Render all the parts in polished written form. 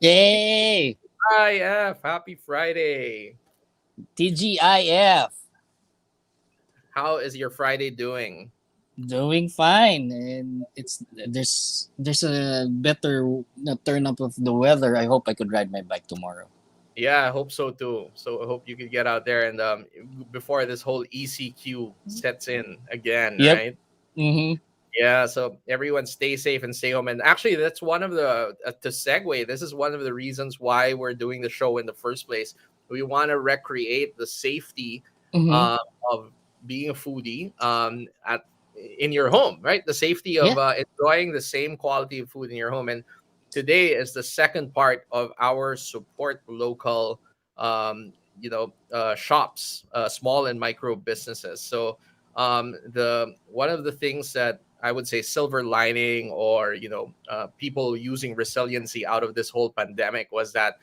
Yay! IF, happy Friday. TGIF. How is your Friday doing? Doing fine, and there's a better turn up of the weather. I hope I could ride my bike tomorrow. Yeah, I hope so too. So I hope you could get out there and before this whole ECQ sets in again, Yep. right? Mm-hmm. Yeah, so everyone stay safe and stay home. And actually, that's one of the to segue. This is one of the reasons why we're doing the show in the first place. We want to recreate the safety Mm-hmm. uh, of being a foodie at in your home, right? The safety Yeah. of enjoying the same quality of food in your home. And today is the second part of our support local, shops, small and micro businesses. So the one of the things that I would say silver lining or people using resiliency out of this whole pandemic was that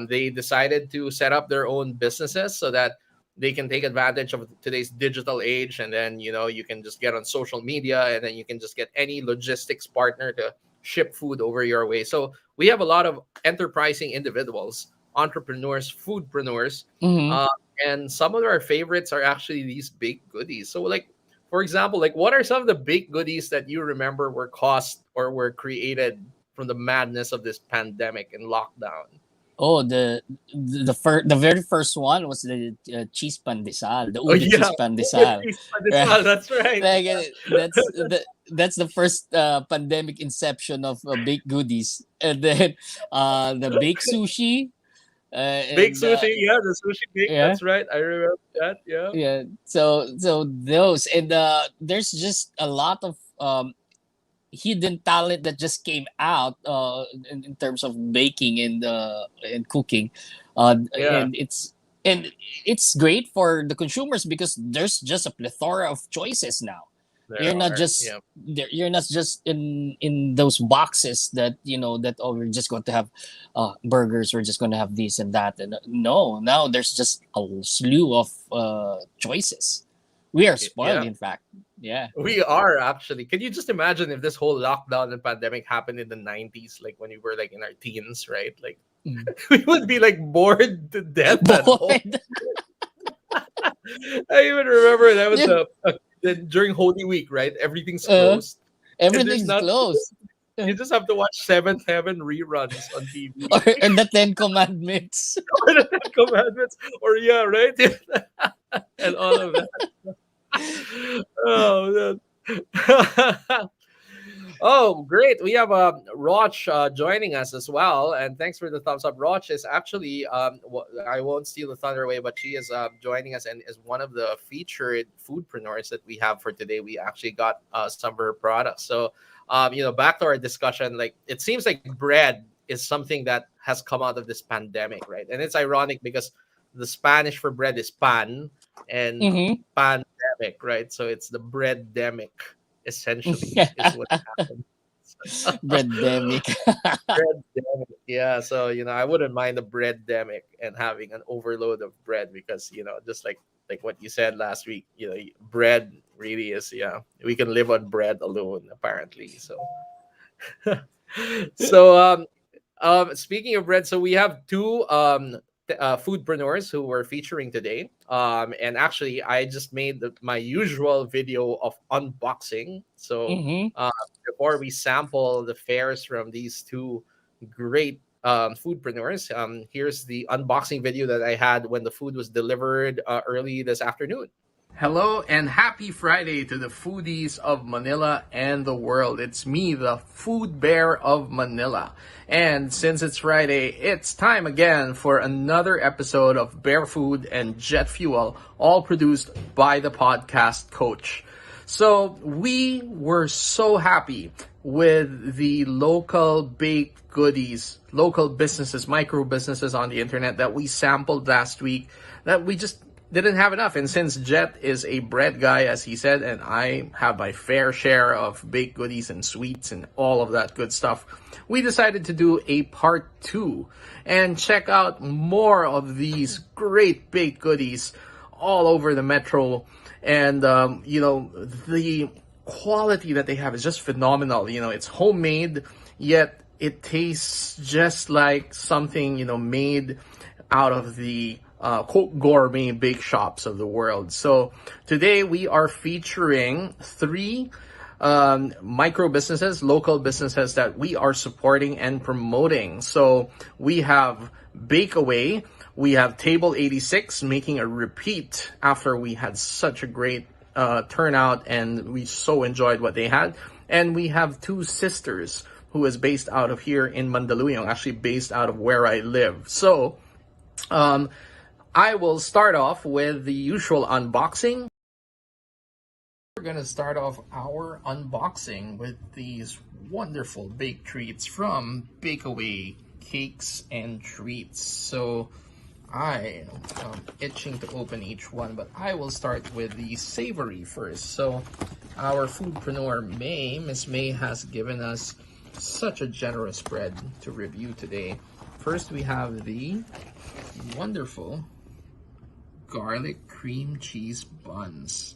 they decided to set up their own businesses so that they can take advantage of today's digital age, and then you can just get on social media, and then you can just get any logistics partner to ship food over your way. So we have a lot of enterprising individuals, entrepreneurs, foodpreneurs, Mm-hmm. uh, and some of our favorites are actually these baked goodies. So, like, for example, like what are some of the baked goodies that you remember were caused or were created from the madness of this pandemic and lockdown? Oh, the very first one was the cheese pandesal, the Oh ube yeah, cheese pandesal, cheese right? pandesal, that's right. Like that's the first pandemic inception of baked goodies, and then the baked sushi, Baked and sushi, yeah, the sushi bake. yeah. That's right. I remember that. Yeah. Yeah, so those, and there's just a lot of hidden talent that just came out in terms of baking and cooking, Yeah, and it's great for the consumers because there's just a plethora of choices now. there You're not are. just Yeah. you're not just in those boxes that that, oh, we're just going to have burgers, we're just going to have this and that, and no, now there's just a slew of choices. We are spoiled, Yeah. in fact. Yeah. We are actually. Can you just imagine if this whole lockdown and pandemic happened in the 90s, like when we were like in our teens, right? Like Mm. we would be like bored to death at home. Bored. I even remember that was Yeah. during Holy Week, right? Everything's uh, closed, and there's Everything's not. closed. You just have to watch Seventh Heaven reruns on or, TV. or the Ten Commandments. Or the Ten Commandments, or yeah, right, and all of that. Oh, that. Oh, great. We have Roch joining us as well. And thanks for the thumbs up. Roch is actually, I won't steal the thunder away, but she is joining us and is one of the featured foodpreneurs that we have for today. We actually got some of her products. So, back to our discussion, like it seems like bread is something that has come out of this pandemic, right? And it's ironic because the Spanish for bread is pan and Mm-hmm. pandemic, right? So it's the bread demic essentially is what happened. Breademic. Bread demic. Yeah, so I wouldn't mind a bread demic and having an overload of bread because just like what you said last week, bread really is, yeah. We can live on bread alone apparently. So so speaking of bread, so we have two foodpreneurs who we're featuring today. And actually, I just made my usual video of unboxing. So Mm-hmm. uh, before we sample the fares from these two great foodpreneurs, here's the unboxing video that I had when the food was delivered early this afternoon. Hello and happy Friday to the foodies of Manila and the world. It's me, the food bear of Manila. And since it's Friday, it's time again for another episode of Bear Food and Jet Fuel, all produced by the podcast coach. So we were so happy with the local baked goodies, local businesses, micro businesses on the internet that we sampled last week that we just didn't have enough. And since Jet is a bread guy, as he said, and I have my fair share of baked goodies and sweets and all of that good stuff, we decided to do a part 2 and check out more of these great baked goodies all over the metro. And, the quality that they have is just phenomenal. It's homemade, yet it tastes just like something, made out of the quote gourmet bake shops of the world. So today we are featuring three micro businesses, local businesses that we are supporting and promoting. So we have Bakeaway, we have Table 86 making a repeat after we had such a great turnout and we so enjoyed what they had. And we have Two Sisters, who is based out of here in Mandaluyong, actually based out of where I live. So I will start off with the usual unboxing. We're going to start off our unboxing with these wonderful baked treats from Bakeaway Cakes and Treats. So I am itching to open each one, but I will start with the savory first. So our foodpreneur Miss May has given us such a generous spread to review today. First we have the wonderful garlic cream cheese buns,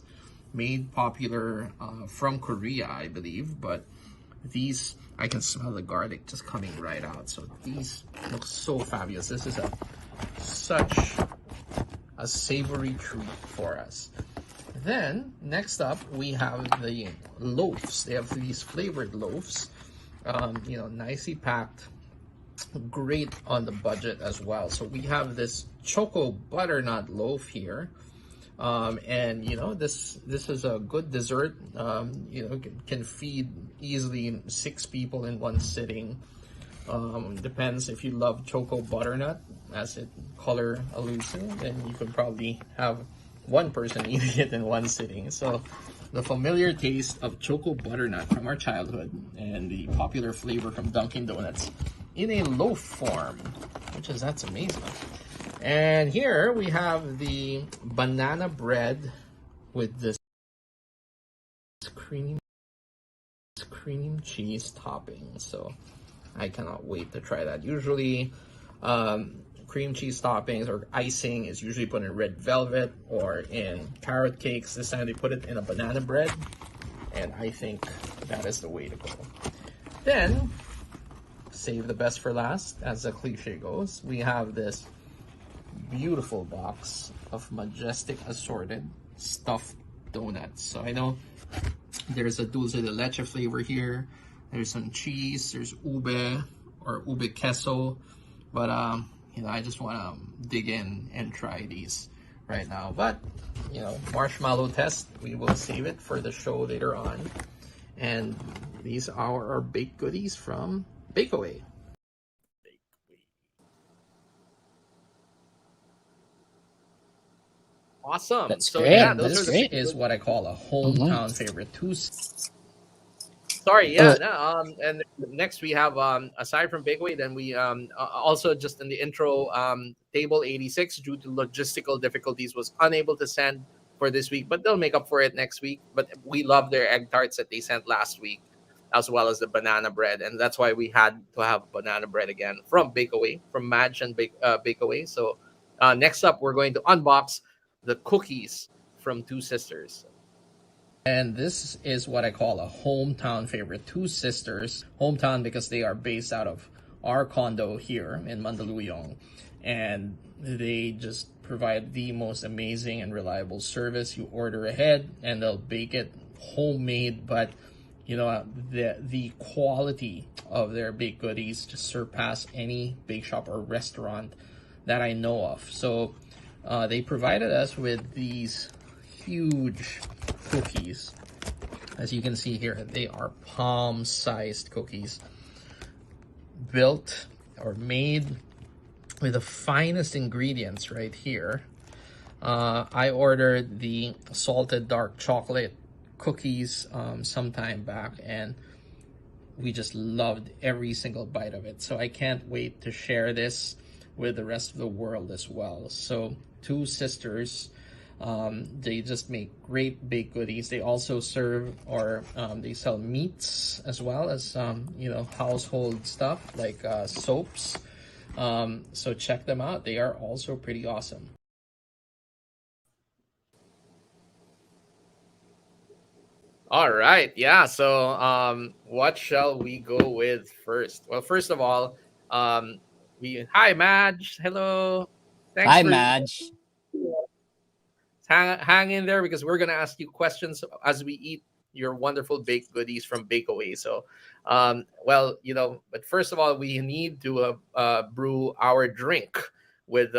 made popular from Korea, I believe, but these, I can smell the garlic just coming right out. So these look so fabulous. This is such a savory treat for us. Then next up we have the loaves. They have these flavored loaves, nicely packed, great on the budget as well. So we have this choco butternut loaf here, and this is a good dessert. Can feed easily 6 people in one sitting. Depends if you love choco butternut, as it color alludes to, then you can probably have one person eating it in one sitting. So the familiar taste of choco butternut from our childhood and the popular flavor from Dunkin' Donuts in a loaf form, that's amazing. And here we have the banana bread with this cream cheese topping. So I cannot wait to try that. Usually cream cheese toppings or icing is usually put in red velvet or in carrot cakes. This time they put it in a banana bread, and I think that is the way to go. Then, save the best for last, as the cliche goes, we have this beautiful box of majestic assorted stuffed donuts. So I know there's a dulce de leche flavor here, there's some cheese, there's ube or ube queso, but I just want to dig in and try these right now. But marshmallow test, we will save it for the show later on. And these are our baked goodies from Bakeaway. Awesome. That's So great. yeah, That's those are great. the Is what I call a hometown favorite. Sorry, yeah, no, and next we have aside from Bakeaway, then we also just in the intro, Table 86, due to logistical difficulties, was unable to send for this week, but they'll make up for it next week. But we love their egg tarts that they sent last week, as well as the banana bread, and that's why we had to have banana bread again from Bakeaway, from Madge and Bakeaway. So next up, we're going to unbox the cookies from Two Sisters. And this is what I call a hometown favorite. Two Sisters, hometown because they are based out of our condo here in Mandaluyong. And they just provide the most amazing and reliable service. You order ahead and they'll bake it homemade, but the quality of their baked goodies just surpass any bake shop or restaurant that I know of. So they provided us with these huge cookies. As you can see here, they are palm-sized cookies, built or made with the finest ingredients right here. I ordered the salted dark chocolate cookies some time back, and we just loved every single bite of it. So I can't wait to share this with the rest of the world as well. So Two Sisters, they just make great baked goodies. They also serve or they sell meats as well as household stuff like soaps. So check them out. They are also pretty awesome. All right. Yeah. So, what shall we go with first? Well, first of all, um, we hi Madge. Hello. Thanks Hi, for Madge. hang in there because we're gonna ask you questions as we eat your wonderful baked goodies from Bakeaway. So, well, but first of all, we need to brew our drink with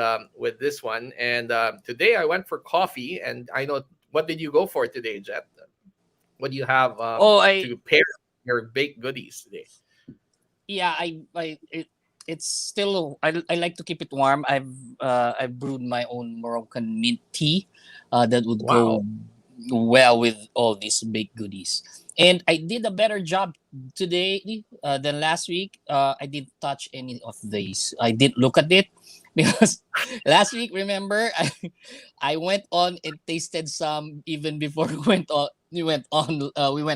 this one. And today I went for coffee, and I know what did you go for today, Jet? What do you have Oh, I to pair your baked goodies today? yeah, it's still I like to keep it warm. I've brewed my own Moroccan mint tea, that would Wow. go well with all these baked goodies. And I did a better job today than last week. I didn't touch any of these. I didn't look at it because last week, remember, I went on and tasted some even before we went on. We went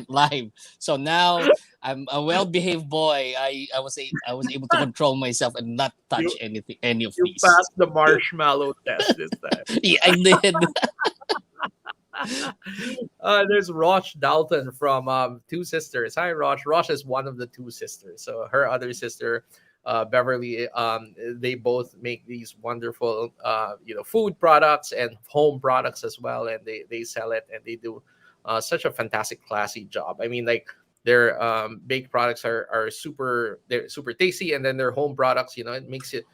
live. So now I'm a well-behaved boy. I was able to control myself and not touch You any of you these. passed the marshmallow test this time. Yeah, I did. There's Rosh Dalton from Two Sisters. Hi, Rosh. Rosh is one of the two sisters. So her other sister, Beverly, they both make these wonderful, food products and home products as well, and they sell it and they do such a fantastic, classy job. I mean, like their baked products are they're super tasty, and then their home products, it makes it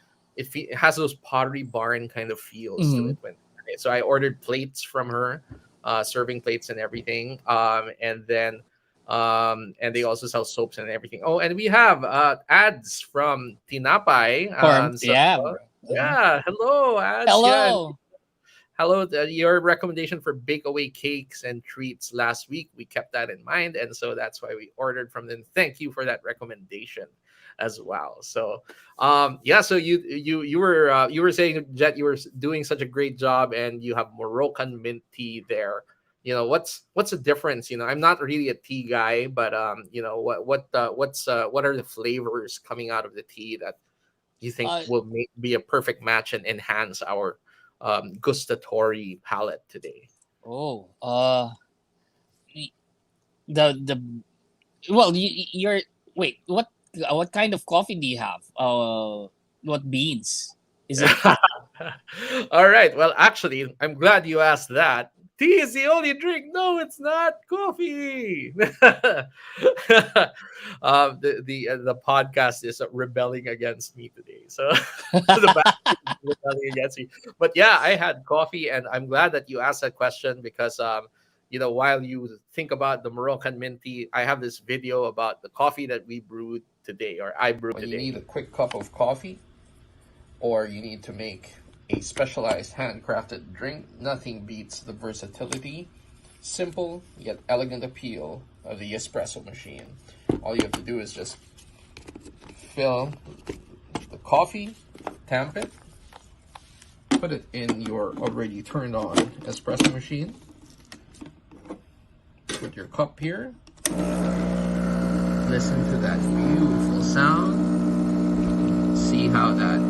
has those Pottery Barn kind of feels to Mhm. it when. So I ordered plates from her, serving plates and everything. And they also sell soaps and everything. Oh, and we have ads from Tinapay. Or So yeah, bro. Uh-huh. yeah, hello ads. Yeah, and Hello. hello. Your recommendation for Bakeaway cakes and treats last week, we kept that in mind, and so that's why we ordered from them. Thank you for that recommendation as well. So, yeah. So you were saying, Jet, you were doing such a great job, and you have Moroccan mint tea there. What's the difference? I'm not really a tea guy, but what are the flavors coming out of the tea that you think Uh, will be a perfect match and enhance our gustatory palate today? oh. Y- the well, you're wait. What kind of coffee do you have? What beans? Is it? All right. Well, actually, I'm glad you asked that. Tea is the only drink. No, it's not coffee. The podcast is rebelling against me today. So the back is rebelling against me. But yeah, I had coffee, and I'm glad that you asked that question because while you think about the Moroccan mint tea, I have this video about the coffee that we brewed today, or I brewed When you need today. a quick cup of coffee or you need to make a specialized handcrafted drink, nothing beats the versatility, simple yet elegant appeal of the espresso machine. All you have to do is just fill the coffee, tamp it, put it in your already turned on espresso machine, put your cup here, listen to that beautiful sound, see how that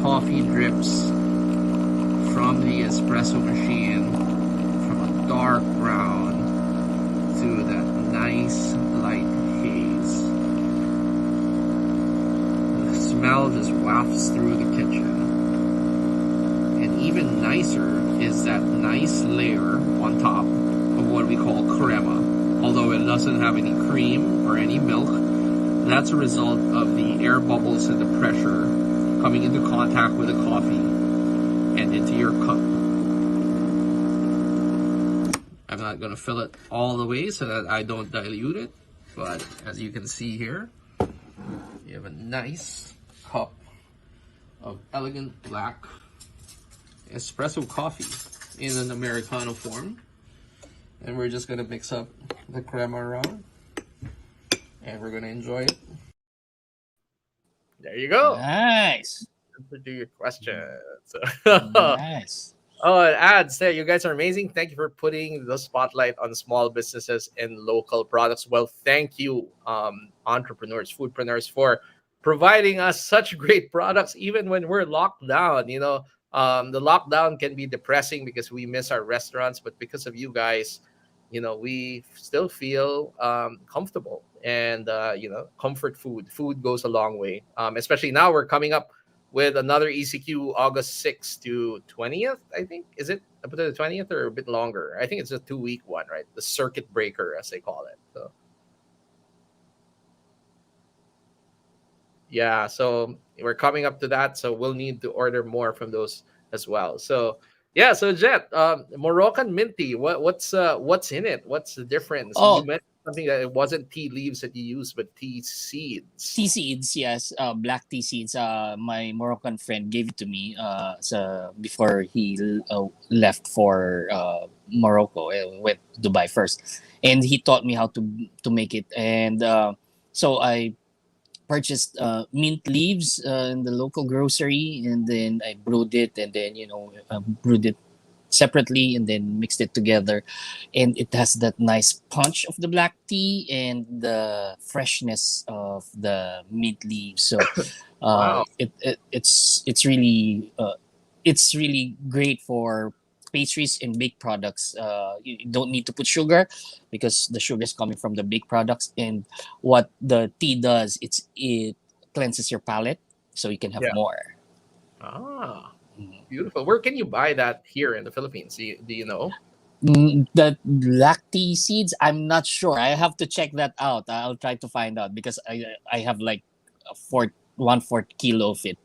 coffee drips from the espresso machine from a dark brown to that nice light haze. The smell just wafts through the kitchen. And even nicer is that nice layer on top of what we call crema. Although it doesn't have any cream or any milk, that's a result of the air bubbles and the pressure coming into contact with the coffee and into your cup. I'm not going to fill it all the way so that I don't dilute it, but as you can see here, you have a nice cup of elegant black espresso coffee in an Americano form. And we're just going to mix up the crema around and we're going to enjoy it. There you go. Nice. Answer to your question. So, Nice. oh, and ads there. You guys are amazing. Thank you for putting the spotlight on small businesses and local products. Well, thank you, entrepreneurs, foodpreneurs, for providing us such great products, even when we're locked down. The lockdown can be depressing because we miss our restaurants, but because of you guys, we still feel comfortable, and comfort food goes a long way. Especially now we're coming up with another ECQ August 6th to 20th. I think, is it up to the 20th or a bit longer? I think it's a 2-week one, right? The circuit breaker, as they call it. So yeah, so we're coming up to that, so we'll need to order more from those as well. So yeah, so Jet, Moroccan mint tea, what's in it? What's the difference? You Oh, mentioned something that it wasn't tea leaves that you use, but tea seeds. tea seeds, yes, black tea seeds. My Moroccan friend gave it to me. So before he left for Morocco, went to Dubai first, and he taught me how to make it. And so I purchased mint leaves in the local grocery, and then I brewed it, and then brewed it separately, and then mixed it together, and it has that nice punch of the black tea and the freshness of the mint leaves. So Wow. it's really great for pastries and baked products. You don't need to put sugar because the sugar is coming from the baked products, and what the tea does, it cleanses your palate so you can have Yeah. more. Ah, Mm. beautiful. Where can you buy that here in the Philippines? Do you know? The black tea seeds, I'm not sure. I have to check that out. I'll try to find out because I have like a fourth 1/4 kilo of it.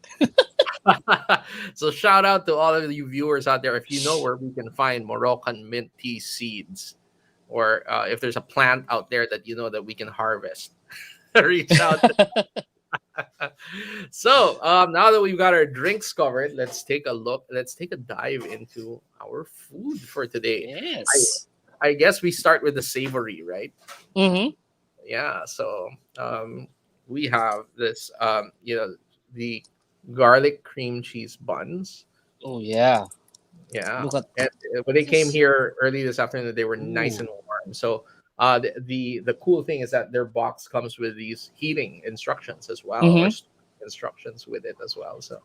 So shout out to all of you viewers out there. If you know where we can find Moroccan mint tea seeds, or if there's a plant out there that you know that we can harvest, reach out. So now that we've got our drinks covered, let's take a look. Let's take a dive into our food for today. Yes. I guess we start with the savory, right? Mm-hmm. Yeah. So we have this, the garlic cream cheese buns. Oh yeah. Yeah. Look at And when they came this. here early this afternoon, they were nice Ooh. and warm. So the cool thing is that their box comes with these heating instructions as well, or Mm-hmm. instructions with it as well. So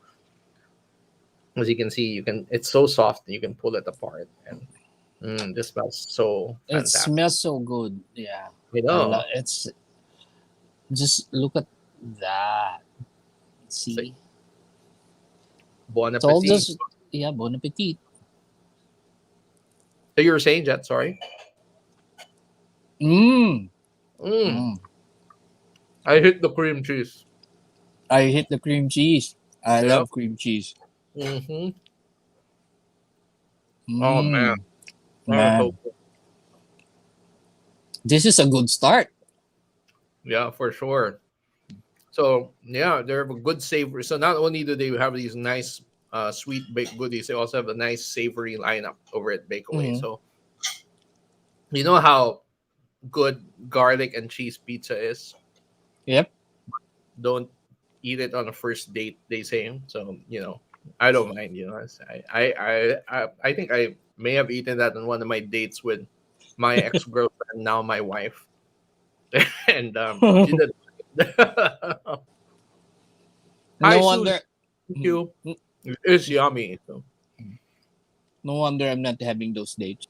as you can see, it's so soft you can pull it apart, and this smells so It fantastic. smells so good. Yeah. You know, It's just look at that. so See, bon it's all appetit. just, yeah. Bon appetit. So you were saying, Jet? Sorry. Mmm. Mm, Mm. I hit the cream cheese. I hit the cream cheese. I Yep. love cream cheese. Mm-hmm. Oh man, Mmm. oh, so Man, this is a good start. yeah, for sure. So yeah, they have a good savory. So not only do they have these nice sweet baked goodies, they also have a nice savory lineup over at Bakeaway. Mm-hmm. So you know how good garlic and cheese pizza is. Yep. Don't eat it on a first date, they say. So I don't mind. I think I may have eaten that on one of my dates with my ex girlfriend, now my wife, and she No did. Hi, Susan. wonder. Thank Mm, you. mm, It's yummy. So. No wonder I'm not having those dates.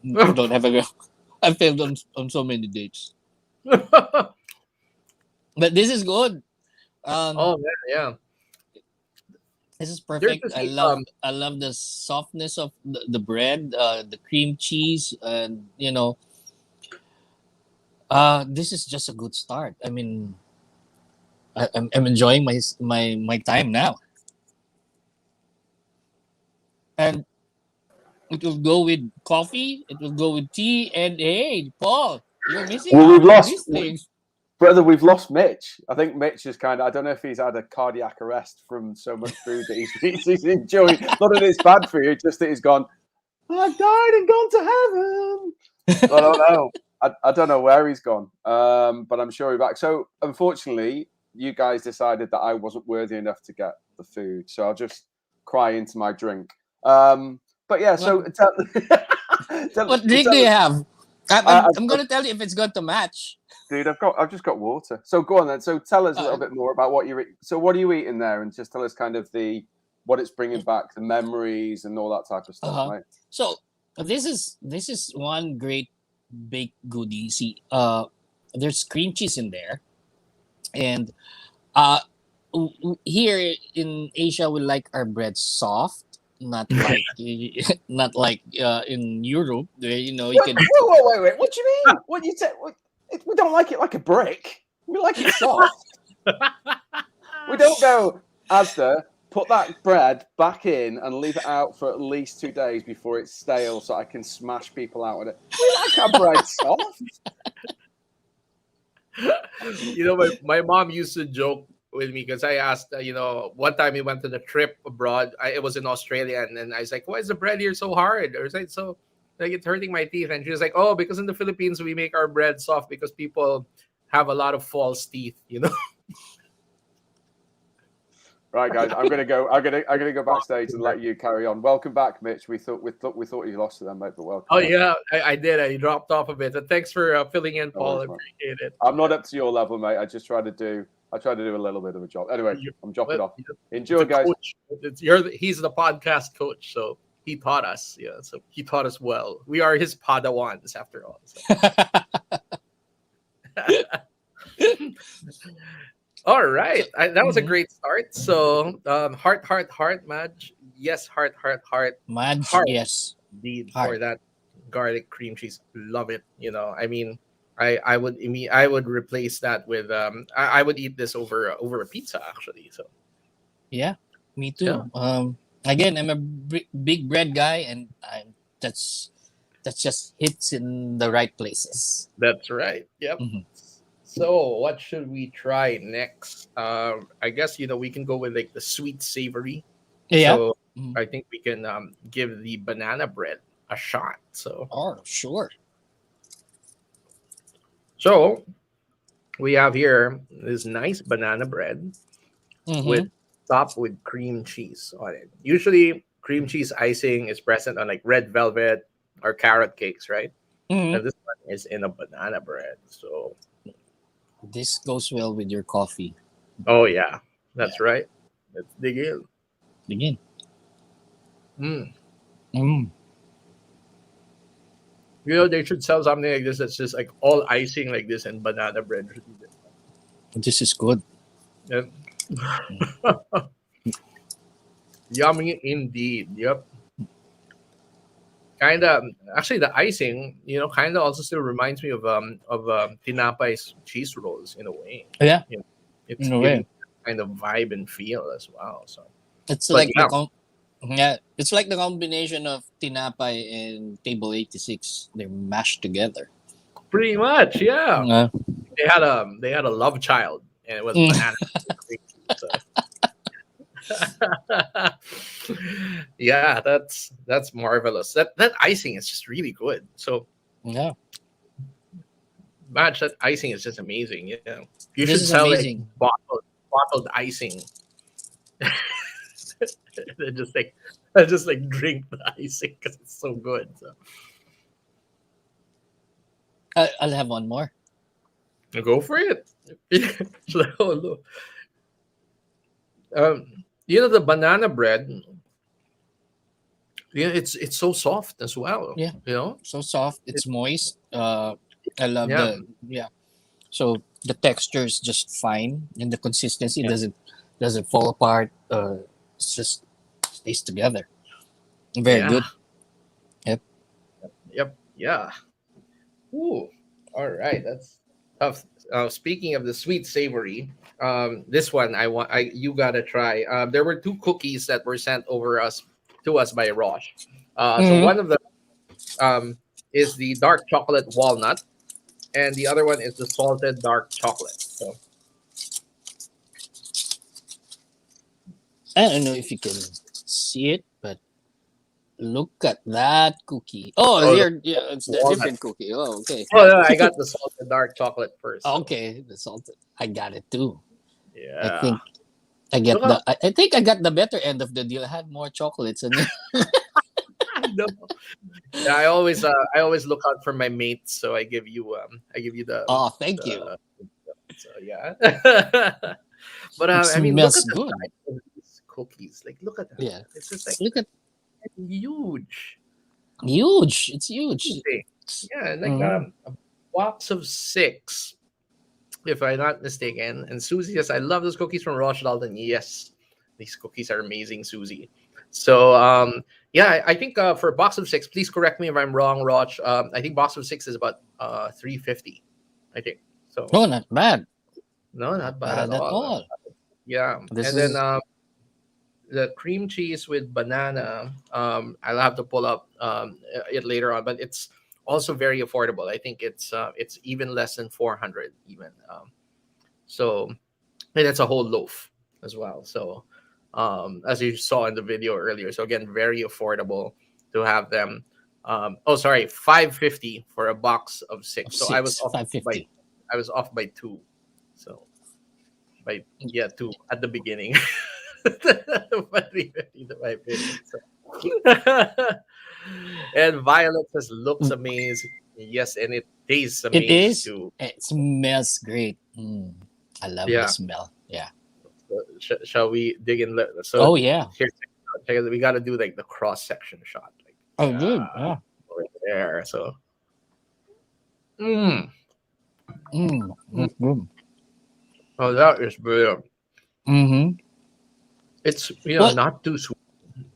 Don't have a girl. I failed on so many dates. But this is good. Um, Oh man, yeah. this is There's perfect. this I love the softness of the bread, the cream cheese, and this is just a good start. I mean, I'm enjoying my time now, and it will go with coffee. It will go with tea. And hey, Paul, you're missing Well, out on these things. brother, we've lost Mitch. I think Mitch is I don't know if he's had a cardiac arrest from so much food that he's enjoying. Not that it's bad for you, just that he's gone, I've died and gone to heaven. I don't know. I don't know where he's gone, but I'm sure he's back. So, unfortunately, you guys decided that I wasn't worthy enough to get the food. So I'll just cry into my drink. But yeah, so What, tell, what drink do tell you us. have? I've I'm gonna tell you if it's going to match. Dude, I've just got water. So go on then. So tell us a little Uh, bit more about what you're. So what are you eating there, and just tell us kind of what it's bringing back, the memories and all that type of stuff, uh-huh. mate. So this is one great baked goodie. See, there's cream cheese in there, and uh, here in Asia we like our bread soft, not like not like in Europe. Where, you Wait, can. wait, wait. What do you mean? What you say? We don't like it like a brick. We like it soft. We don't go, Asda, put that bread back in and leave it out for at least 2 days before it's stale so I can smash people out with it. We like our bread soft. My mom used to joke with me because I asked, one time we went on a trip abroad. It was in Australia, and then I was like, "Why is the bread here so hard?" Or is it so like it's hurting my teeth? And she was like, "Oh, because in the Philippines we make our bread soft because people have a lot of false teeth." Right, guys, I'm gonna go. I'm gonna go backstage and let you carry on. Welcome back, Mitch. We thought you lost to them, mate, but welcome. Oh back. yeah, I did. I dropped off a bit. But thanks for filling in, No Paul. worries, I man. appreciate it. I'm not up to your level, mate. I try to do a little bit of a job. Anyway, I'm dropping off. Enjoy, It's a guys. coach. He's the podcast coach, so he taught us. Yeah, so he taught us well. We are his padawans after all. So. All right, that was a great start. So, heart, Madge. Yes, heart. Madge, Heart. yes. Indeed, Heart. for that garlic cream cheese. Love it. I mean, I would replace that with I would eat this over a pizza actually. So Yeah, me too. Yeah. Again, I'm a big bread guy, and that's just hits in the right places. that's right. Yep. Mhm. So what should we try next? I guess we can go with like the sweet savory. Yeah. So Mhm. I think we can give the banana bread a shot. Oh, sure. So we have here this nice banana bread with Mm-hmm. topped with cream cheese on it. Usually, cream cheese icing is present on like red velvet or carrot cakes, right? Mm-hmm. And this one is in a banana bread. So, This goes well with your coffee. oh yeah, that's right. Let's dig in. Begin. Mm. Mm. They should sell something like this that's just like all icing like this and banana bread. This is good. Yep. Yummy indeed. Yep. Kind of actually the icing, kind of also still reminds me of tinapay's cheese rolls in a way. Yeah, It's in a giving way. kind of vibe and feel as well. So, It's but like yeah, it's like the combination of tinapay and table 86. They're mashed together. pretty much, yeah. Uh, They had a love child, and it was Mm. banana. So. Yeah, that's marvelous. That icing is just really good. So, yeah, match that icing is just amazing. Yeah, you this should is sell like amazing. bottled icing. And just like drink the icing because it's so good. So. I'll have one more. Go for it. So, the banana bread. Yeah, it's so soft as well. Yeah. So soft. It's moist. I love Yeah. yeah. So the texture is just fine, and the consistency Yeah. doesn't fall apart. It's just stays together. Very Yeah. good. Yep. Yep. Yeah. Ooh. All right. That's tough. Speaking of the sweet savory, this one you gotta try. There were two cookies that were sent to us by Rosh. So Mhm. one of them is the dark chocolate walnut, and the other one is the salted dark chocolate. So I don't know if you can see it, but look at that cookie. Oh, it's the walnut. different cookie. Oh, okay. Oh no, I got the salted dark chocolate first. So. Okay, the salted. I got it too. Yeah. I think I get Look I think I got the better end of the deal. I had more chocolates in it. No. Yeah, I always look out for my mates, so I give you the Oh, thank you. so yeah. But It I mean, look smells at the good. size of these cookies. Like, look at that. Yeah. It's just like Look at huge. huge. It's huge. Okay. Yeah, like Mhm. a box of 6, if I'm not mistaken. And Susie says, I love those cookies from Roche Dalton. Yes, these cookies are amazing, Susie. So, yeah, I think for a box of 6, please correct me if I'm wrong, Roche. I think box of 6 is about 350, I think. So, Oh, not bad. no, Not not bad at bad at all. all. Yeah. This And then is the cream cheese with banana, I'll have to pull up it later on, but it's also very affordable. I think it's even less than 400 even. So and it's a whole loaf as well. So as you saw in the video earlier, so again, very affordable to have them. Oh, sorry, 550 for a box of 6. So I was six, off by 550. 2. So by yeah, 2 at the beginning. 550 to 550. So. And Violet says looks amazing. Yes, and it tastes It amazing is. too. It smells great. I love the Yeah. smell. Yeah. So, shall we dig in? So Oh yeah. here, check it out. We got to do like the cross section shot, like Oh good. Yeah. right there. So, mm, mm. That's good. Oh, that is brilliant. Mm-hmm. It's Well, not too sweet.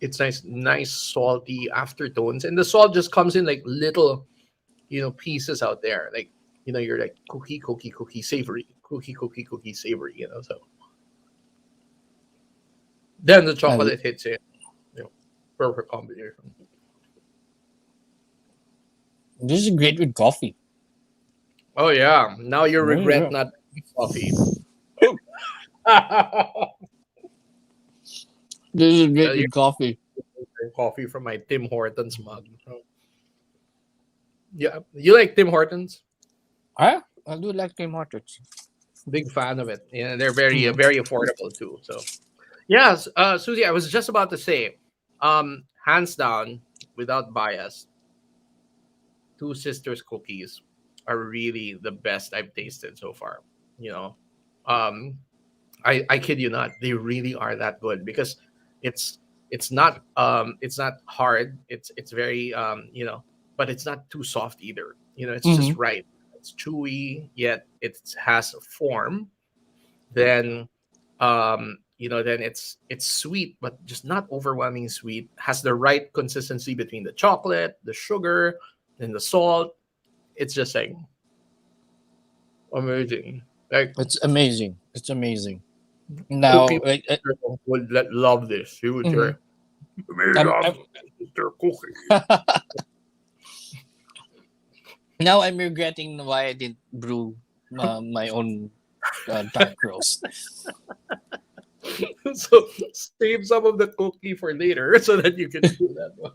It's nice salty aftertones, and the salt just comes in like little pieces out there. Like you're like cookie, savory, cookie, savory. So then the I, chocolate hits it. Perfect combination. this is great with coffee. Oh yeah, now you regret Yeah. not drinking coffee. This is great You with coffee. drink coffee from my Tim Hortons mug. So, yeah, you like Tim Hortons? I do like Tim Hortons. Big fan of it. Yeah, they're very Mm-hmm. very affordable too. So yes, Susie, I was just about to say, hands down, without bias, Two Sisters cookies are really the best I've tasted so far. You know, um, I kid you not, they really are that good because it's it's not hard. It's very but it's not too soft either. It's just Mm-hmm. right. It's chewy yet it has a form. Then then it's sweet but just not overwhelming sweet. Has the right consistency between the chocolate, the sugar, and the salt. It's just like amazing. Like It's amazing. It's amazing. cookie Now, would love this. He would mhm. say, "We I'm, love I'm Mr. Cookie." now I'm regretting why I didn't brew my own dark roast. So save some of the cookie for later so that you can do that one.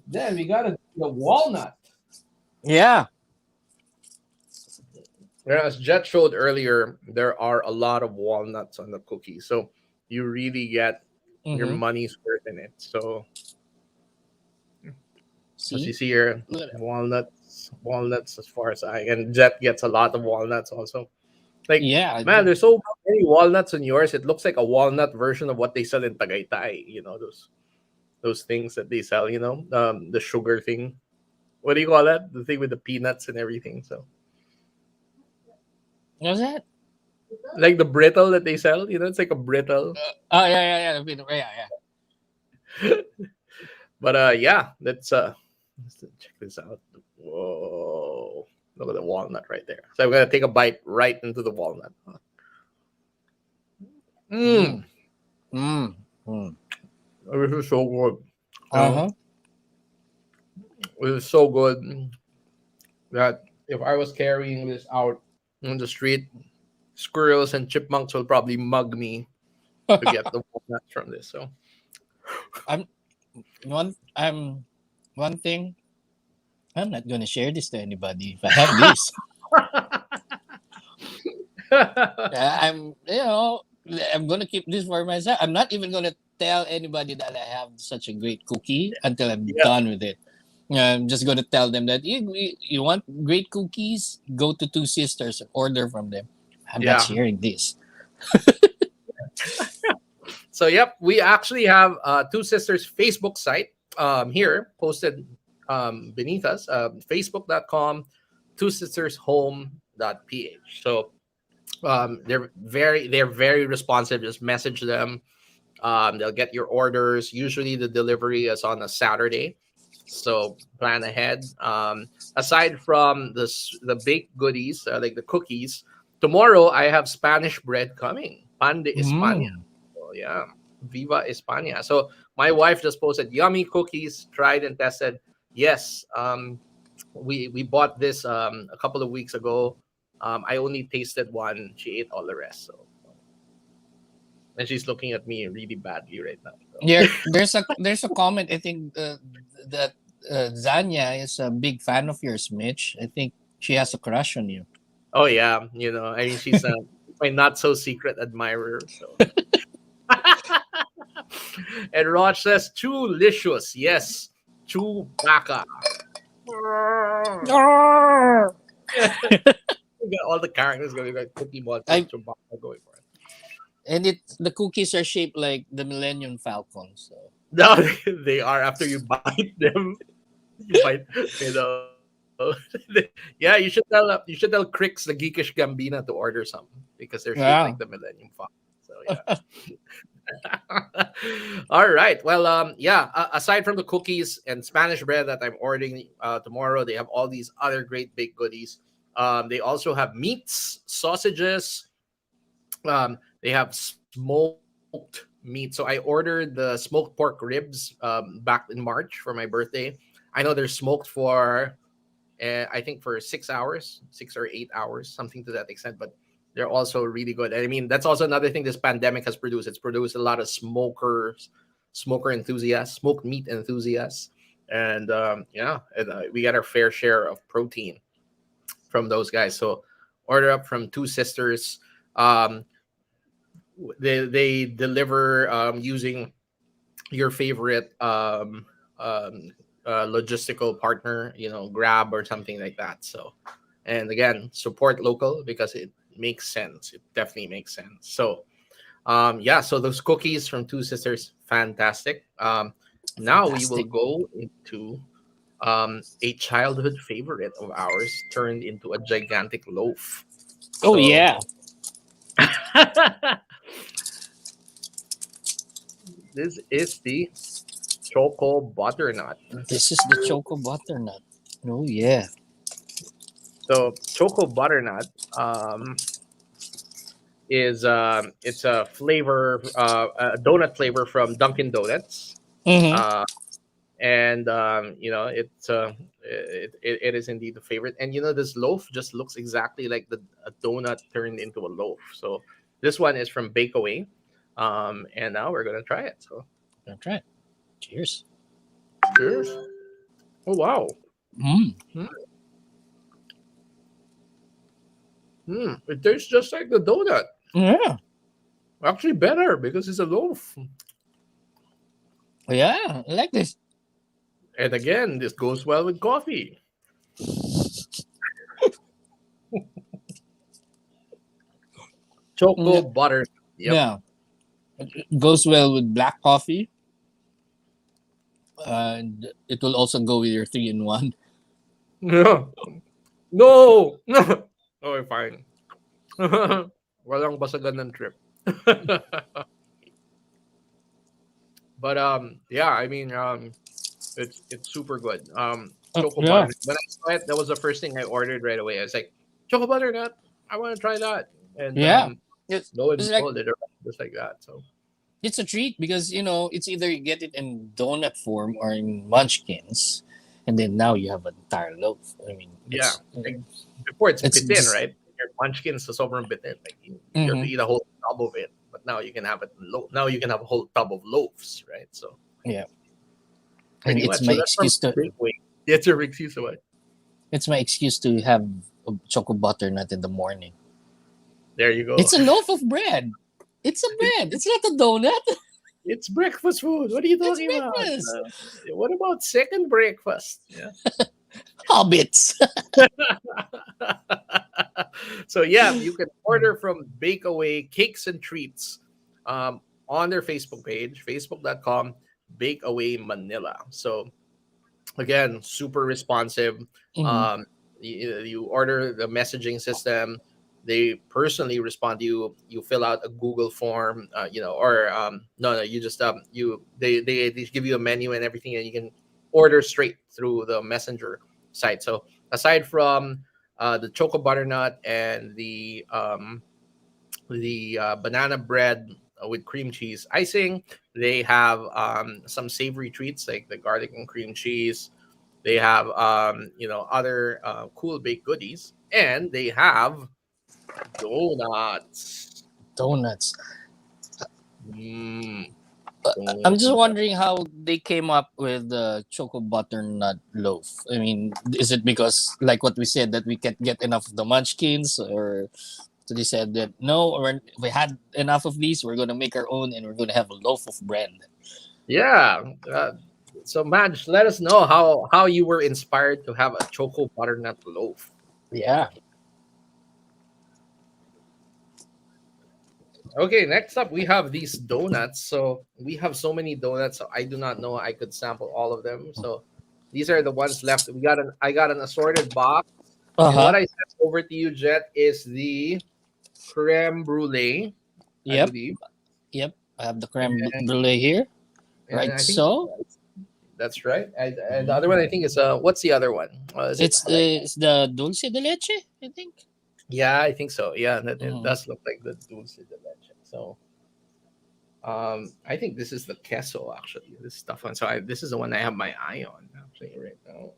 Then we got the walnut. Yeah. As Jet showed earlier, there are a lot of walnuts on the cookie. So you really get your Mm-hmm. money's worth in it. So as you See? see here, Look at that. walnuts as far as and Jet gets a lot of walnuts also. Like, Yeah. man, there's so many walnuts in yours. It looks like a walnut version of what they sell in Tagaytay. Those things that they sell. The sugar thing. What do you call that? The thing with the peanuts and everything. So, What's that? like the brittle that they sell. It's like a brittle. Oh, yeah. But yeah, let's check this out. Whoa. Look at the walnut right there. So I'm gonna take a bite right into the walnut. Mmm. Mm. Mm. This is so good. Uh-huh. This is so good that if I was carrying this out on the street, squirrels and chipmunks will probably mug me to get the walnuts from this. So I'm one thing. I'm not gonna share this to anybody if I have this. I'm gonna keep this for myself. I'm not even gonna tell anybody that I have such a great cookie until I'm yeah, done with it. I'm just gonna tell them that you want great cookies, go to Two Sisters and order from them. I'm not yeah. sharing this. So yep, we actually have Two Sisters Facebook site here posted beneath us, facebook.com twosistershome.ph. So they're very responsive. Just message them. They'll get your orders. Usually the delivery is on a Saturday, so plan ahead. Aside from the baked goodies, like the cookies, tomorrow I have Spanish bread coming. Pan de España. Mm. Oh yeah, Viva España. So my wife just posted yummy cookies, tried and tested. Yes, we bought this a couple of weeks ago. I only tasted one. She ate all the rest. So, and she's looking at me really badly right now. So. There's a comment. I think that Zanya is a big fan of yours, Mitch. I think she has a crush on you. Oh yeah, I mean she's my not so secret admirer. So. And Raj says Chewlicious. Yes, Chewbacca. We got all the characters going. We got Cookie Monster, Chewbacca going for it. And the cookies are shaped like the Millennium Falcon. So No, they are. After you bite them, you bite. Yeah, you should tell Crix the geekish Gambina to order some because they're shaped like the Millennium Falcon. So yeah. All right. Well, yeah. Aside from the cookies and Spanish bread that I'm ordering tomorrow, they have all these other great baked goodies. They also have meats, sausages. They have smoked meat. So I ordered the smoked pork ribs back in March for my birthday. I know they're smoked for, I think for 6 hours, 6 or 8 hours, something to that extent. But they're also really good. I mean, that's also another thing this pandemic has produced. It's produced a lot of smoker enthusiasts, smoked meat enthusiasts. And we got our fair share of protein from those guys. So order up from Two Sisters. They deliver using your favorite logistical partner, Grab or something like that. So, and again, support local because it makes sense. It definitely makes sense. So, so those cookies from Two Sisters, fantastic. Now we will go into a childhood favorite of ours turned into a gigantic loaf. Oh, yeah. This is the Choco Butternut. This is the Choco Butternut. Oh, yeah. So Choco Butternut is it's a flavor, a donut flavor from Dunkin' Donuts. Mm-hmm. It is indeed the favorite. And this loaf just looks exactly like a donut turned into a loaf. So this one is from Bake Away. And now we're gonna try it. So Gonna try it. Cheers. cheers. Oh wow. It tastes just like the donut. Yeah. Actually better because it's a loaf. Yeah. I like this. And again, this goes well with coffee. Choco butter. Yep. Yeah. It goes well with black coffee. And it will also go with your 3-in-1. Yeah. No. Okay, fine. Walang basagan ng trip. But yeah, I mean it's super good. Choco butter. When I saw it, that was the first thing I ordered right away. I was like, Choco butternut, I want to try that. And lo and behold, it arrived just like that. So it's a treat because it's either you get it in donut form or in munchkins, and then now you have an entire loaf. I mean, before it's bitin, right? Your munchkins are sobrang bitin. Like you have to eat a whole tub of it, but now you can have it. Now you can have a whole tub of loaves, right? So yeah, and it's my excuse to. It's your excuse to what? It's my excuse to have a choco butternut in the morning. There you go. It's a loaf of bread. It's a bread. It's not a donut. It's breakfast food. What are you talking about? What about second breakfast? Yeah. Hobbits. So yeah, you can order from Bake Away Cakes and Treats on their Facebook page, facebook.com Bake Away Manila. So Again, super responsive. Mhm. You order the messaging system, they personally respond to you. You fill out a Google form, or no, you just they give you a menu and everything, and you can order straight through the messenger site. So aside from the choco butternut and the banana bread with cream cheese icing. They have some savory treats like the garlic and cream cheese. They have other cool baked goodies, and they have donuts. Donuts. Mm, I'm just donut. wondering how they came up with the choco butternut loaf. I mean, is it because, like what we said, that we can't get enough of the munchkins, or so they said that no, or we had enough of these, we're gonna make our own, and we're gonna have a loaf of bread. Yeah. So, Madge, let us know how you were inspired to have a choco butternut loaf. Yeah. Okay, next up we have these donuts. So we have so many donuts. So I do not know I could sample all of them. So these are the ones left. I got an assorted box, Uh and what huh. I sent over to you, Jet, is the creme brulee, I Yep. believe, Yep. I have the and, creme brulee here. and Right. I think So that's right. And the mhm. other one I think is what's the other one? Is it like It's the dulce de leche, I think. yeah, I think so. Yeah, it Mhm. does look like the dulce de leche. So I think this is the queso actually. This stuff one. So this is the one I have my eye on actually right now.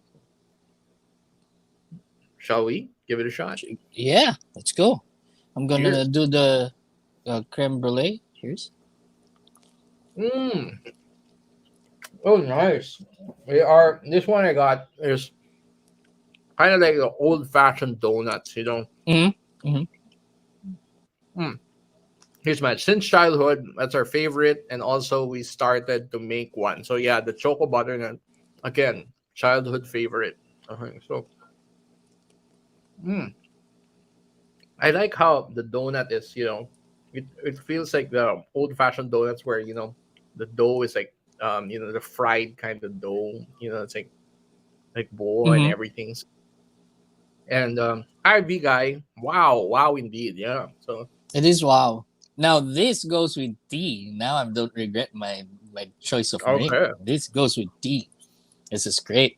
Shall we give it a shot? Yeah. Let's go. I'm gonna Cheers. do the creme brulee. Cheers. Mm. Oh, nice. We are. This one I got is kind of like the old fashioned donuts. Hmm. Hmm. Mm. Here's mine. Since childhood, that's our favorite, and also we started to make one. So yeah, the choco butternut again, childhood favorite. So mm, I like how the donut is. It feels like the old fashioned donuts where the dough is like the fried kind of dough. It's like bowl and Hmm. everything. And RV guy, wow indeed, yeah. So It is wow. Now this goes with tea. Now I don't regret my choice of drink. okay, This goes with tea. This is great.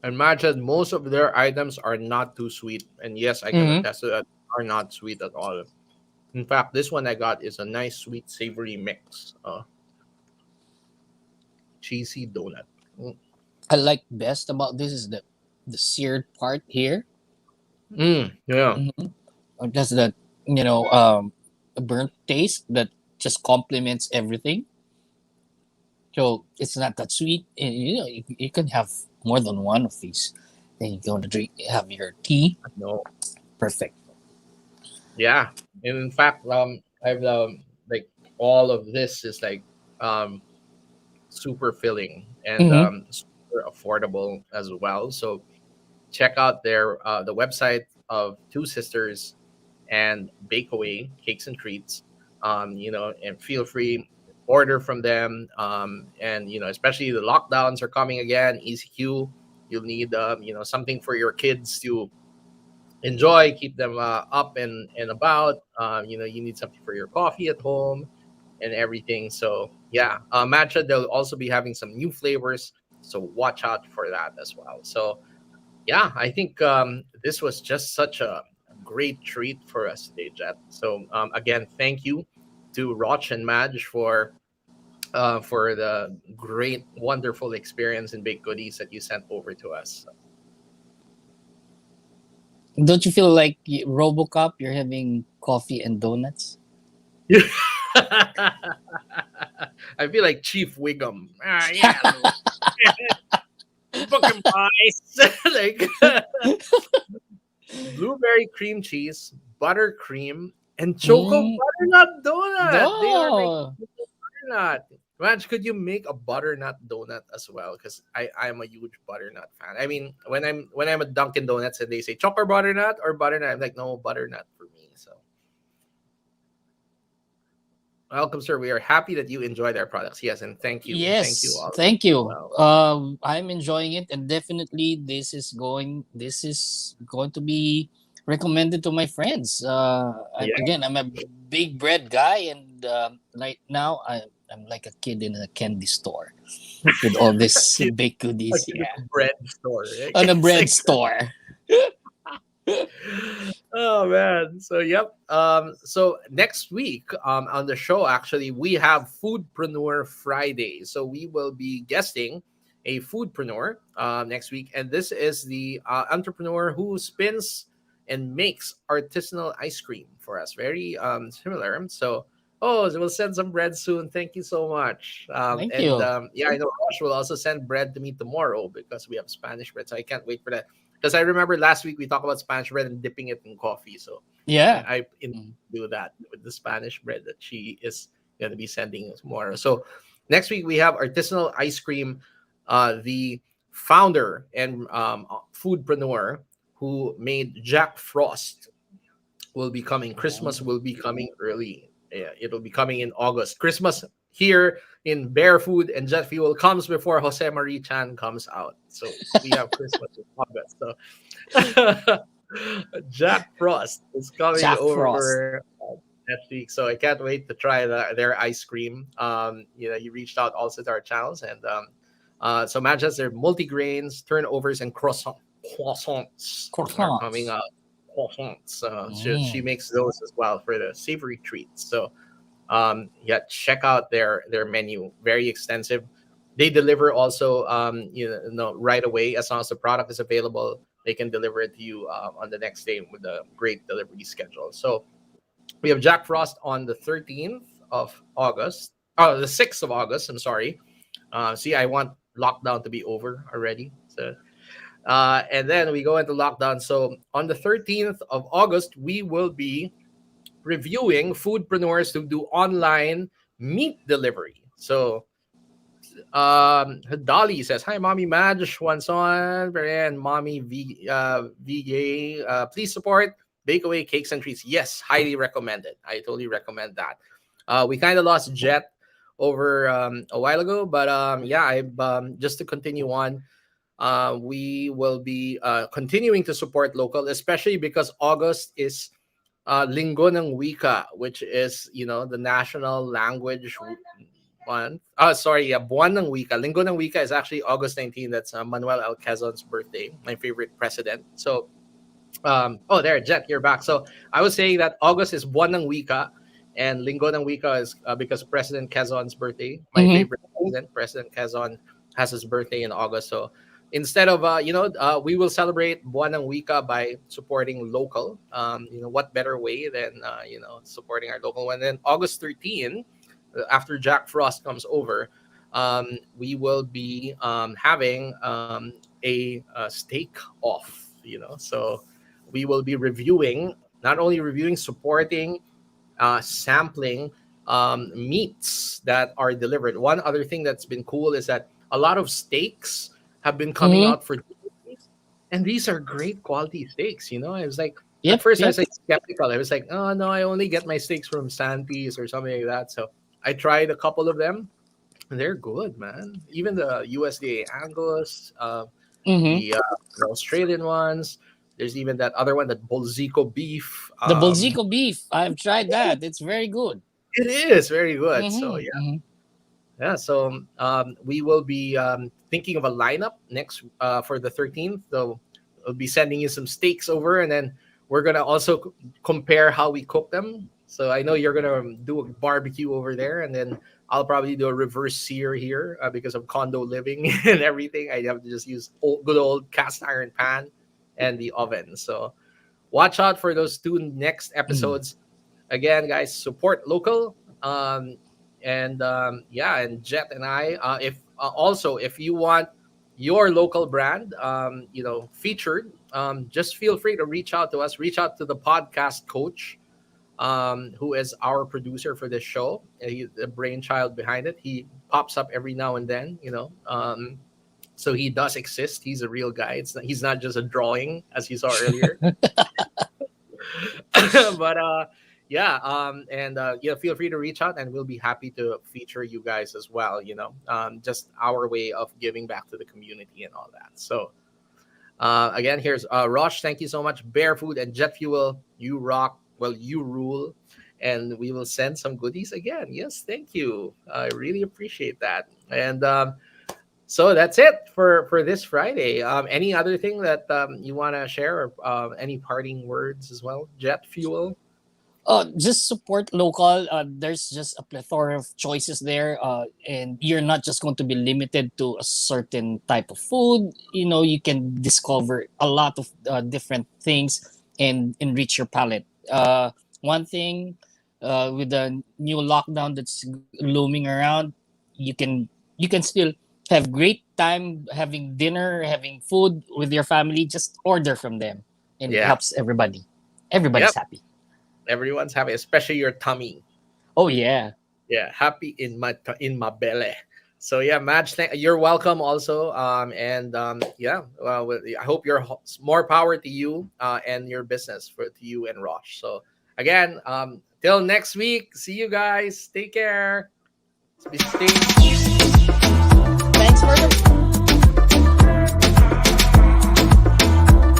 imagine most of their items are not too sweet, and yes, I can Hmm. attest to that are not sweet at all. In fact, this one I got is a nice sweet savory mix, cheesy donut. Mm, I like best about this is the seared part here. yeah, Mm-hmm. Just that a burnt taste that just complements everything. So it's not that sweet. And, you can have more than one of these. Then you go to drink, have your tea. no, Perfect. yeah. And in fact, I've like all of this is like um super filling and Mm-hmm. super affordable as well. So check out the website of Two Sisters and Bakeaway Cakes and Treats. And feel free order from them. And especially the lockdowns are coming again. ECQ, you'll need something for your kids to enjoy, keep them up and about. You need something for your coffee at home and everything. So yeah, matcha. They'll also be having some new flavors. So watch out for that as well. So yeah, I think this was just such a great treat for us today, Jet. So again, thank you to Roch and Madge for the great, wonderful experience and baked goodies that you sent over to us. Don't you feel like RoboCop? You're having coffee and donuts. I feel like Chief Wiggum. Yeah, fucking pies. Like blueberry cream cheese, buttercream, and choco Mm, butternut donut. They are making no. butternut. Raj, could you make a butternut donut as well? Because I am a huge butternut fan. I mean, when I'm at Dunkin' Donuts and they say chocolate butternut or butternut, I'm like, no, butternut for me. So Welcome, sir. We are happy that you enjoyed our products. Yes, and thank you Yes, all thank as you. well. I'm enjoying it, and definitely this is going to be recommended to my friends. Yeah, I'm a big bread guy, and right now I'm like a kid in a candy store with all this kid, baked a goodies. kid Yeah, at a bread store. Right? on a It's bread like, store. oh man. So yep. So next week, on the show, actually, we have Foodpreneur Friday. So we will be guesting a foodpreneur next week, and this is the entrepreneur who spins and makes artisanal ice cream for us. Very similar. So. Oh, so we'll send some bread soon. Thank you so much. Thank And you. yeah, I know Rosh will also send bread to me tomorrow because we have Spanish bread. So I can't wait for that. Because I remember last week we talked about Spanish bread and dipping it in coffee. So Yeah. I Mm. do that with the Spanish bread that she is going to be sending tomorrow. So next week we have artisanal ice cream. The founder and foodpreneur who made Jack Frost will be coming. Christmas will be coming early. Yeah, it'll be coming in August. Christmas here in Bear Food and Jet Fuel comes before Jose Marie Chan comes out. So we have Christmas in August. So Jack Frost is coming Jack Frost. over next week. So I can't wait to try their ice cream. He reached out also to our channels and so Manchester multi-grains, turnovers, and croissants are coming Croissants. out. Croissants. She Mm. makes those as well for the savory treats. So yeah, check out their menu. Very extensive. They deliver also right away as long as the product is available. They can deliver it to you on the next day with a great delivery schedule. So we have Jack Frost on the 13th of August. Oh, the 6th of August. I'm sorry. See, I want lockdown to be over already. So and then we go into lockdown. So on the 13th of August, we will be reviewing foodpreneurs who do online meat delivery. So Dolly says, "Hi, Mommy Madge, Wanson, and Mommy VJ. Please support Bakeaway Cakes and Treats. Yes, highly recommended. I totally recommend that. We kind of lost Jet over a while ago, but yeah, I just to continue on, we will be continuing to support local, especially because August is Linggo ng Wika, which is the national language month. Oh, sorry, yeah, Buwan ng Wika. Linggo ng Wika is actually August 19th. That's Manuel L. Quezon's birthday, my favorite president. So, oh, there, Jet, you're back. So I was saying that August is Buwan ng Wika, and Linggo ng Wika is because of President Quezon's birthday. My Hmm. favorite president, President Quezon, has his birthday in August. So instead of we will celebrate Buwan ng Wika by supporting local. What better way than supporting our local one? Then August 13th, after Jack Frost comes over, we will be having a steak off. So we will be reviewing, not only reviewing, supporting, sampling meats that are delivered. One other thing that's been cool is that a lot of steaks have been coming Hmm. out for deliveries, and these are great quality steaks. I was like, at Yep. first I Yep. was like skeptical. I was like, oh no, I only get my steaks from Santis or something like that. So I tried a couple of them, and they're good, man. Even the USDA Angus, Hmm. the Australian ones. There's even that other one, that Bolzico beef. The Bolzico beef. I've tried that. It's very good. It is very good. So Hmm. yeah, Hmm. yeah. So we will be thinking of a lineup next for the 13th. So we'll be sending you some steaks over, and then we're gonna also compare how we cook them. So I know you're gonna do a barbecue over there, and then I'll probably do a reverse sear here because of condo living and everything. I have to just use good old cast iron pan and the oven. So watch out for those two next Mm. episodes. Again, guys, support local. And yeah, and Jet and I, if also if you want your local brand, featured, just feel free to reach out to us. Reach out to the podcast coach, who is our producer for this show. He's the brainchild behind it. He pops up every now and then, so he does exist. He's a real guy. He's not just a drawing, as you saw earlier. But yeah, and feel free to reach out, and we'll be happy to feature you guys as well. Just our way of giving back to the community and all that. So again, here's Rosh. Thank you so much. Bear Food and Jet Fuel. You rock. Well, you rule. And we will send some goodies again. Yes, thank you. I really appreciate that. And so that's it for this Friday. Any other thing that you want to share, or any parting words as well? Jet Fuel. Just support local. There's just a plethora of choices there, and you're not just going to be limited to a certain type of food. You can discover a lot of different things and enrich your palate. One thing, with the new lockdown that's looming around, you can still have great time having dinner, having food with your family. Just order from them, and it Yeah. helps everybody. Everybody's Yep. happy. Everyone's happy, especially your tummy. Oh yeah. Yeah, happy in my belly. So yeah, Madge, you're welcome also. And yeah, I hope more power to you and your business to you and Rosh. So again, till next week. See you guys. Take care. Be safe. Thanks for the